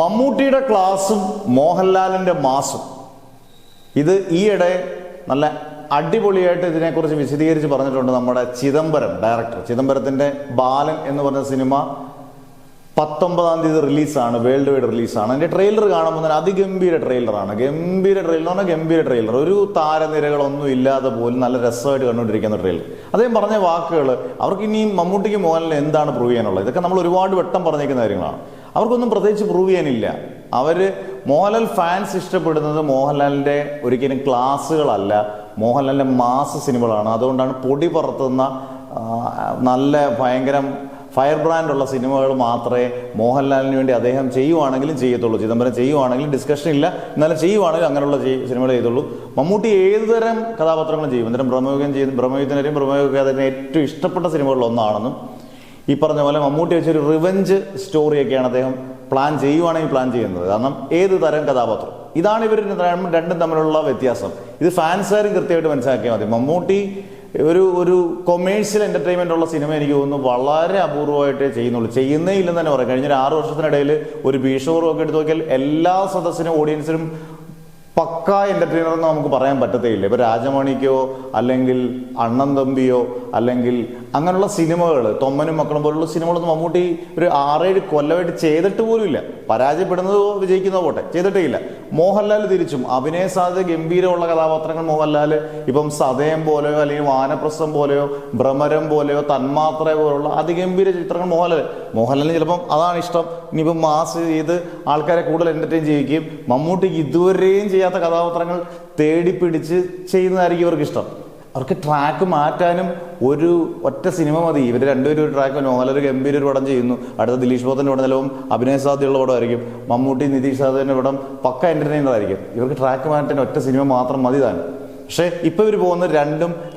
മമ്മൂട്ടിയുടെ ക്ലാസും മോഹൻലാലിൻ്റെ മാസും. ഇത് ഈയിടെ നല്ല അടിപൊളിയായിട്ട് ഇതിനെക്കുറിച്ച് വിശദീകരിച്ച് പറഞ്ഞിട്ടുണ്ട് നമ്മുടെ ചിദംബരം ഡയറക്ടർ. ചിദംബരത്തിൻ്റെ ബാലൻ എന്ന് പറഞ്ഞ സിനിമ 19-ാം തീയതി റിലീസാണ്, വേൾഡ് വൈഡ് റിലീസാണ്. അതിൻ്റെ ട്രെയിലർ കാണുമ്പോൾ തന്നെ അതിഗംഭീര ട്രെയിലറാണ്. ഗംഭീര ട്രെയിലർ, ഒരു താരനിരകളൊന്നും ഇല്ലാതെ പോലും നല്ല രസമായിട്ട് കണ്ടുകൊണ്ടിരിക്കുന്ന ട്രെയിലർ. അദ്ദേഹം പറഞ്ഞ വാക്കുകൾ, അവർക്ക് ഇനിയും മമ്മൂട്ടിക്ക് മോഹൻലാലിന് എന്താണ് പ്രൂവ് ചെയ്യാനുള്ളത്? ഇതൊക്കെ നമ്മൾ ഒരുപാട് വട്ടം പറഞ്ഞേക്കുന്ന കാര്യങ്ങളാണ്. അവർക്കൊന്നും പ്രത്യേകിച്ച് പ്രൂവ് ചെയ്യാനില്ല. അവർ മോഹൻലാൽ ഫാൻസ് ഇഷ്ടപ്പെടുന്നത് മോഹൻലാലിൻ്റെ ഒരിക്കലും ക്ലാസ്സുകളല്ല, മോഹൻലാലിൻ്റെ മാസ് സിനിമകളാണ്. അതുകൊണ്ടാണ് പൊടി പറത്തുന്ന നല്ല ഭയങ്കരം ഫയർ ബ്രാൻഡുള്ള സിനിമകൾ മാത്രമേ മോഹൻലാലിന് വേണ്ടി അദ്ദേഹം ചെയ്യുവാണെങ്കിലും ചെയ്യത്തുള്ളൂ. ചിദംബരം ചെയ്യുവാണെങ്കിലും ഡിസ്കഷൻ ഇല്ല, എന്നാലും ചെയ്യുവാണെങ്കിലും അങ്ങനെയുള്ള സിനിമകൾ ചെയ്തുള്ളൂ. മമ്മൂട്ടി ഏതുതരം കഥാപാത്രങ്ങളും ചെയ്യും. അന്നേരം ബ്രഹ്മയുദ്ധനരെയും അതിന് ഏറ്റവും ഇഷ്ടപ്പെട്ട സിനിമകളിൽ ഒന്നാണെന്നും ഈ പറഞ്ഞ പോലെ മമ്മൂട്ടി വെച്ചൊരു റിവെഞ്ച് സ്റ്റോറിയൊക്കെയാണ് അദ്ദേഹം പ്ലാൻ ചെയ്യുന്നത്. കാരണം ഏത് തരം കഥാപാത്രം, ഇതാണ് ഇവർ രണ്ടും തമ്മിലുള്ള വ്യത്യാസം. ഇത് ഫാൻസുകാരും കൃത്യമായിട്ട് മനസ്സിലാക്കിയാൽ മതി. മമ്മൂട്ടി ഒരു കൊമേഴ്ഷ്യൽ എൻ്റർടൈൻമെൻ്റ് ഉള്ള സിനിമ എനിക്ക് തോന്നുന്നു വളരെ അപൂർവമായിട്ടേ ചെയ്യുന്നുള്ളൂ. ചെയ്യുന്നേ ഇല്ലെന്ന് തന്നെ പറയാം. കഴിഞ്ഞൊരു 6 വർഷത്തിനിടയിൽ ഒരു ഭീഷോറും ഒക്കെ എടുത്ത് നോക്കിയാൽ എല്ലാ സദസ്സിനും ഓഡിയൻസിനും പക്കാ എൻ്റർടൈനർ എന്ന് നമുക്ക് പറയാൻ പറ്റത്തേയില്ല. ഇപ്പോൾ രാജമണിക്കോ അല്ലെങ്കിൽ അണ്ണൻ തമ്പിയോ അല്ലെങ്കിൽ അങ്ങനെയുള്ള സിനിമകൾ, തൊമ്മനും മക്കളും പോലുള്ള സിനിമകളൊന്നും മമ്മൂട്ടി ഒരു 6-7 കൊല്ലമായിട്ട് ചെയ്തിട്ട് പോലും ഇല്ല. പരാജയപ്പെടുന്നതോ വിജയിക്കുന്നതോ പോട്ടെ, ചെയ്തിട്ടേ ഇല്ല. മോഹൻലാൽ തിരിച്ചും അഭിനയ സാധ്യത ഗംഭീരമുള്ള കഥാപാത്രങ്ങൾ മോഹൻലാൽ ഇപ്പം സതയം പോലെയോ അല്ലെങ്കിൽ വാനപ്രസ്ഥം പോലെയോ ഭ്രമരം പോലെയോ തന്മാത്ര പോലുള്ള അതിഗംഭീര ചിത്രങ്ങൾ മോഹൻലാലിന് ചിലപ്പം അതാണ് ഇഷ്ടം. ഇനിയിപ്പം മാസ് ചെയ്ത് ആൾക്കാരെ കൂടുതൽ എൻ്റർടൈൻ ചെയ്യിക്കുകയും മമ്മൂട്ടിക്ക് ഇതുവരെയും ചെയ്യാത്ത കഥാപാത്രങ്ങൾ തേടിപ്പിടിച്ച് ചെയ്യുന്നതായിരിക്കും ഇവർക്ക് ഇഷ്ടം. അവർക്ക് ട്രാക്ക് മാറ്റാനും ഒരു ഒറ്റ സിനിമ മതി. ഇവർ രണ്ടുപേരും ഒരു ട്രാക്ക്, മോഹൻലാൽ ഗംഭീര ഒരു പടം ചെയ്യുന്നു, അടുത്ത ദിലീഷ് പോത്തൻ്റെ പടം ചിലവും അഭിനയ സാധ്യതയുള്ള പടമായിരിക്കും. മമ്മൂട്ടി നിതീഷ് സാധൻ്റെ പടം പക്ക എൻ്റർടൈനർ ആയിരിക്കും. ഇവർക്ക് ട്രാക്ക് മാറ്റാൻ ഒറ്റ സിനിമ മാത്രം മതി താൻ. പക്ഷേ ഇപ്പോൾ ഇവർ പോകുന്നത്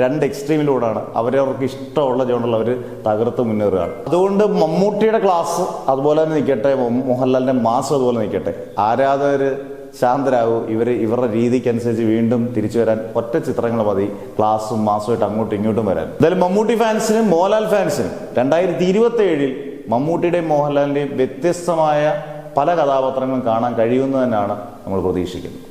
രണ്ട് എക്സ്ട്രീമിലൂടെയാണ്. അവരവർക്ക് ഇഷ്ടമുള്ള ജോണിൽ അവർ തകർത്ത് മുന്നേറുകയാണ്. അതുകൊണ്ട് മമ്മൂട്ടിയുടെ ക്ലാസ് അതുപോലെ തന്നെ നിൽക്കട്ടെ, മോഹൻലാലിൻ്റെ മാസം അതുപോലെ നിൽക്കട്ടെ. ആരാധകർ ശാന്തരാകും. ഇവരുടെ രീതിക്കനുസരിച്ച് വീണ്ടും തിരിച്ചു വരാൻ ഒറ്റ ചിത്രങ്ങൾ മതി, ക്ലാസ്സും മാസമായിട്ട് അങ്ങോട്ടും ഇങ്ങോട്ടും വരാൻ. എന്തായാലും മമ്മൂട്ടി ഫാൻസിനും മോഹൻലാൽ ഫാൻസിനും 2027 മമ്മൂട്ടിയുടെയും മോഹൻലാലിൻ്റെയും വ്യത്യസ്തമായ പല കഥാപാത്രങ്ങളും കാണാൻ കഴിയുമെന്ന് തന്നെയാണ് നമ്മൾ പ്രതീക്ഷിക്കുന്നത്.